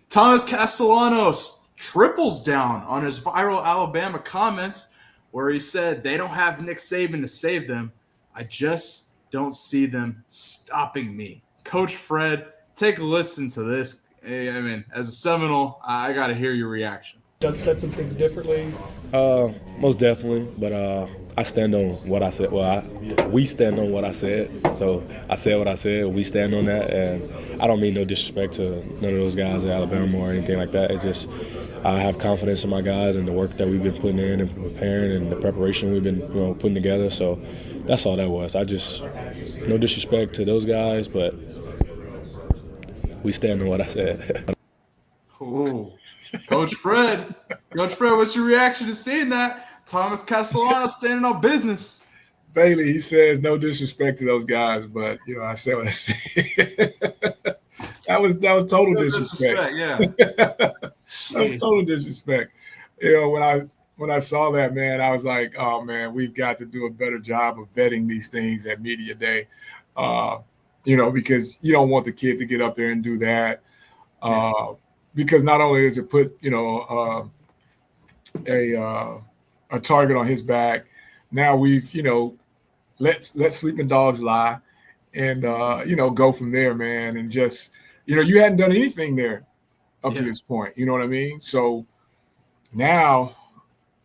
Thomas Castellanos triples down on his viral Alabama comments where he said they don't have Nick Saban to save them. I just don't see them stopping me. Coach Fred, take a listen to this. I mean, as a Seminole, I got to hear your reaction. Does said some things differently? Most definitely, but I stand on what I said. Well, we stand on what I said. So I said what I said. We stand on that, and I don't mean no disrespect to none of those guys at Alabama or anything like that. It's just I have confidence in my guys and the work that we've been putting in and preparing and the preparation we've been putting together. So that's all that was. I just no disrespect to those guys, but we stand on what I said. Ooh. Coach Fred, what's your reaction to seeing that? Thomas Castellanos standing on business. Bailey, he says no disrespect to those guys, but I said what I said. that was total disrespect. Yeah, that was total disrespect. When I saw that, man, I was like, oh man, we've got to do a better job of vetting these things at media day. Because you don't want the kid to get up there and do that. Because not only does it put a target on his back, now we've let sleeping dogs lie, and go from there, man. And just you hadn't done anything there up to this point. You know what I mean? So now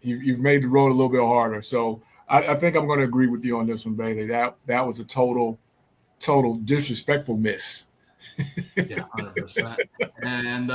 you've made the road a little bit harder. So I think I'm going to agree with you on this one, Bailey. That was a total disrespectful miss. Yeah, 100%. And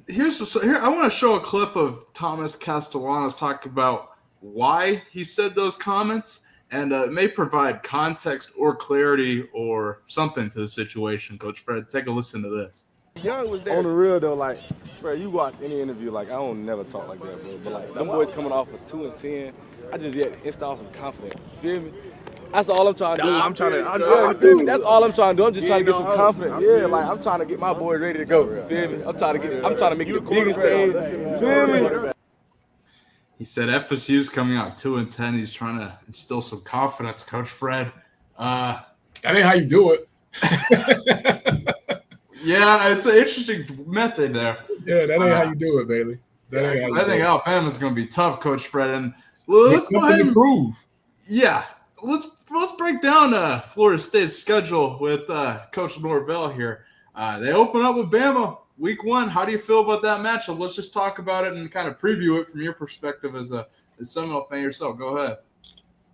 here I want to show a clip of Thomas Castellanos talking about why he said those comments, and it may provide context or clarity or something to the situation. Coach Fred, take a listen to this. Young was there. On the real though, like, bro, you watch any interview, like, I don't never talk like that, bro. But like, them boys coming off of 2-10, I just install some confidence. You feel me? That's all I'm trying to do. I'm trying to. That's all I'm trying to do. I'm just trying to get some confidence. Yeah, like I'm trying to get my boys ready to go. You feel me? I'm trying to make it the biggest thing. You feel me? He said FSU's coming out 2-10. He's trying to instill some confidence, Coach Fred. That ain't how you do it. Yeah, it's an interesting method there. Yeah, that ain't how you do it, Bailey. I think Alabama's going to be tough, Coach Fred. And let's go ahead and prove. Yeah, let's break down Florida State's schedule with Coach Norvell here. They open up with Bama week 1. How do you feel about that matchup? Let's just talk about it and kind of preview it from your perspective as a Seminole fan yourself. Go ahead.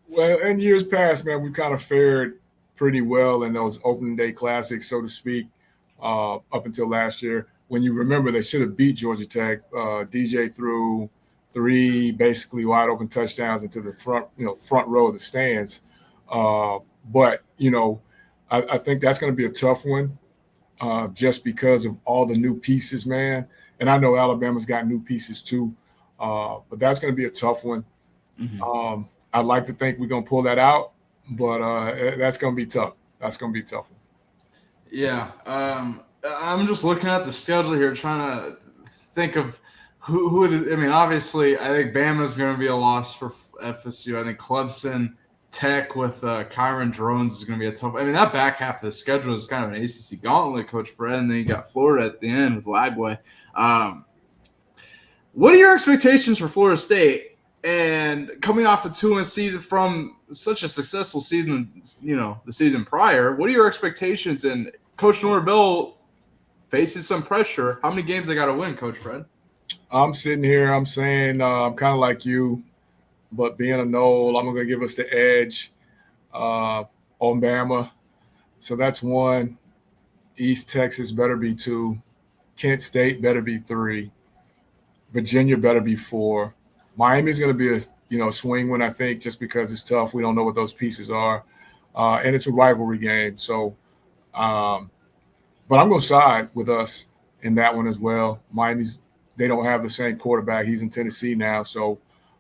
Well, in years past, man, we kind of fared pretty well in those opening day classics, so to speak, up until last year. When you remember, they should have beat Georgia Tech. DJ threw 3 basically wide open touchdowns into the front row of the stands. But I think that's going to be a tough one, just because of all the new pieces, man. And I know Alabama's got new pieces too, but that's going to be a tough one. Mm-hmm. I'd like to think we're going to pull that out, but that's going to be tough. That's going to be a tough one. Yeah, I'm just looking at the schedule here, trying to think of who it is. I mean, obviously, I think Bama's going to be a loss for FSU. I think Clemson, Tech with Kyron Drones is going to be a tough. I mean, that back half of the schedule is kind of an ACC gauntlet, Coach Fred, and then you got Florida at the end with Lagway. What are your expectations for Florida State? And coming off a 2-win season from such a successful season, the season prior, what are your expectations? And Coach Norvell faces some pressure. How many games they got to win, Coach Fred? I'm sitting here. I'm saying I'm kind of like you, but being a Noel, I'm going to give us the edge on Bama. So that's 1. East Texas better be 2. Kent State better be 3. Virginia better be 4. Miami's going to be a swing one, I think, just because it's tough. We don't know what those pieces are, and it's a rivalry game. So, but I'm going to side with us in that one as well. They don't have the same quarterback. He's in Tennessee now, so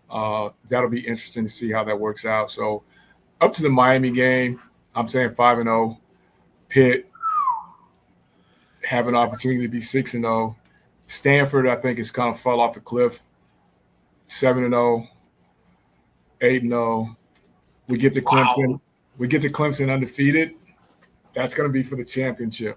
that'll be interesting to see how that works out. So, up to the Miami game, I'm saying 5-0. Pitt have an opportunity to be 6-0. Stanford, I think, has kind of fell off the cliff. 7-0, 8-0. We get to Clemson. Wow. We get to Clemson undefeated. That's going to be for the championship.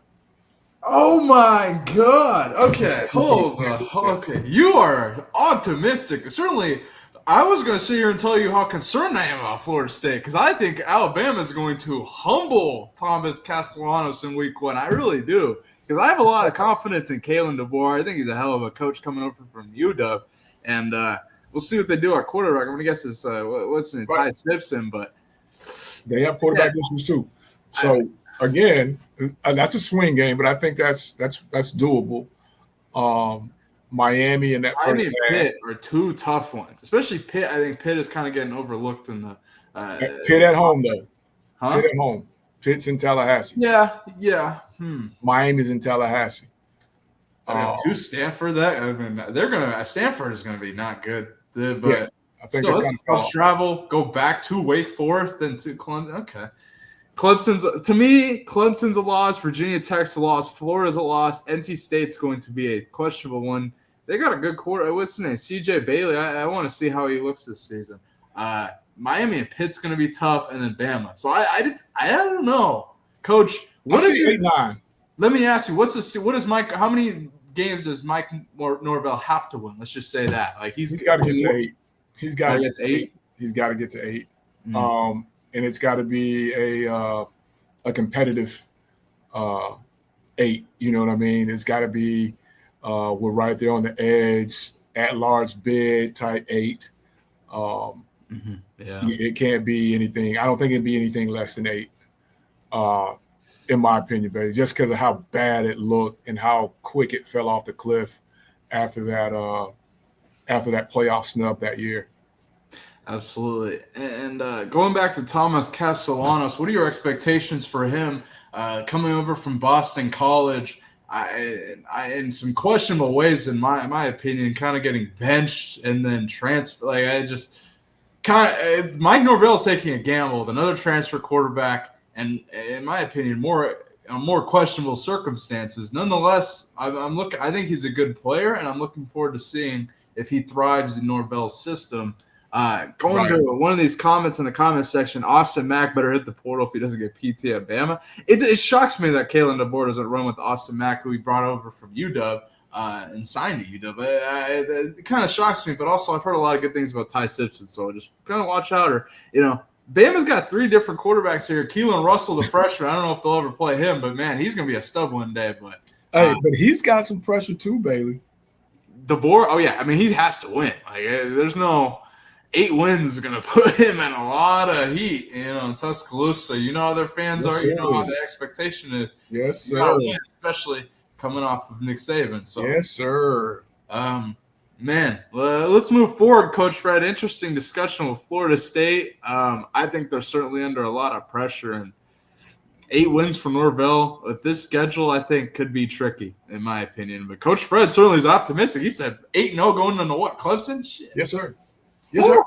Oh my God. Okay. Hold on. Okay. You are optimistic. Certainly, I was going to sit here and tell you how concerned I am about Florida State because I think Alabama is going to humble Thomas Castellanos in week 1. I really do. Because I have a lot of confidence in Kalen DeBoer. I think he's a hell of a coach coming over from UW. And we'll see what they do at quarterback. I'm going to guess it's, what's his name, Ty Simpson. But they have quarterback issues too. So, again, that's a swing game, but I think that's doable. Miami and that first half. Pitt are two tough ones, especially Pitt. I think Pitt is kind of getting overlooked in the Pitt at home though. Huh? Pitt at home. Pitt's in Tallahassee. Yeah. Miami's in Tallahassee. To Stanford, Stanford is gonna be not good, but yeah, I think still, let's travel, go back to Wake Forest, then to Clemson. Okay. Clemson's a loss. Virginia Tech's a loss. Florida's a loss. NC State's going to be a questionable one. They got a good quarter. What's his name? CJ Bailey. I want to see how he looks this season. Miami and Pitt's going to be tough, and then Bama. So I don't know, Coach. What is your 8-9? Let me ask you. What is Mike? How many games does Mike Norvell have to win? Let's just say that. Like he's got to get to 8. He's got to get to 8. He's got to get to 8. And it's got to be a competitive 8. You know what I mean? It's got to be we're right there on the edge, at large bid type 8. Yeah, it can't be anything. I don't think it'd be anything less than 8, in my opinion, but just because of how bad it looked and how quick it fell off the cliff after that playoff snub that year. Absolutely. And going back to Thomas Castellanos, what are your expectations for him coming over from Boston College? In some questionable ways, in my opinion, kind of getting benched and then transfer. Like Mike Norvell's taking a gamble with another transfer quarterback, and in my opinion, more questionable circumstances. Nonetheless, I think he's a good player, and I'm looking forward to seeing if he thrives in Norvell's system. Going to one of these comments in the comment section, Austin Mack better hit the portal if he doesn't get PT at Bama. It shocks me that Kalen DeBoer doesn't run with Austin Mack, who he brought over from UW and signed to UW. It kind of shocks me, but also I've heard a lot of good things about Ty Simpson, so just kind of watch out. Or Bama's got 3 different quarterbacks here. Keelan Russell, the freshman, I don't know if they'll ever play him, but man, he's gonna be a stud one day. But but he's got some pressure too, Bailey. DeBoer, oh yeah, I mean he has to win. Like there's no 8 wins is going to put him in a lot of heat, in Tuscaloosa. You know how their fans are. You know how the expectation is. Yes, sir. Win, especially coming off of Nick Saban. So, yes, sir. Man, let's move forward, Coach Fred. Interesting discussion with Florida State. I think they're certainly under a lot of pressure, and 8 wins for Norvell with this schedule, I think, could be tricky, in my opinion. But Coach Fred certainly is optimistic. He said 8-0 going into what? Clemson? Shit. Yes, sir. Yes, sir.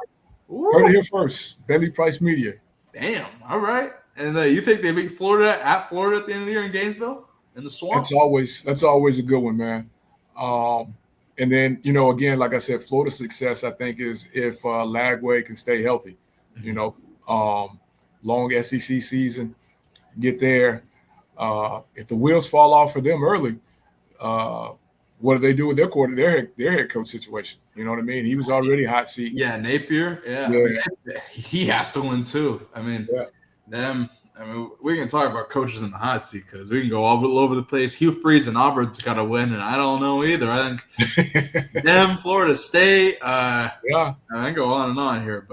Heard it here first. Bentley Price Media. Damn. All right. And you think they beat Florida at the end of the year in Gainesville in the Swamp? That's always a good one, man. And then again, like I said, Florida's success I think is if Lagway can stay healthy. Long SEC season, get there. If the wheels fall off for them early, what do they do with their head coach situation? You know what I mean? He was already hot seat. Yeah, Napier. Yeah. I mean, he has to win too. I mean, them. I mean, we can talk about coaches in the hot seat because we can go all over the place. Hugh Freeze and Auburn's got to win, and I don't know either. I think them, Florida State. I can go on and on here, but.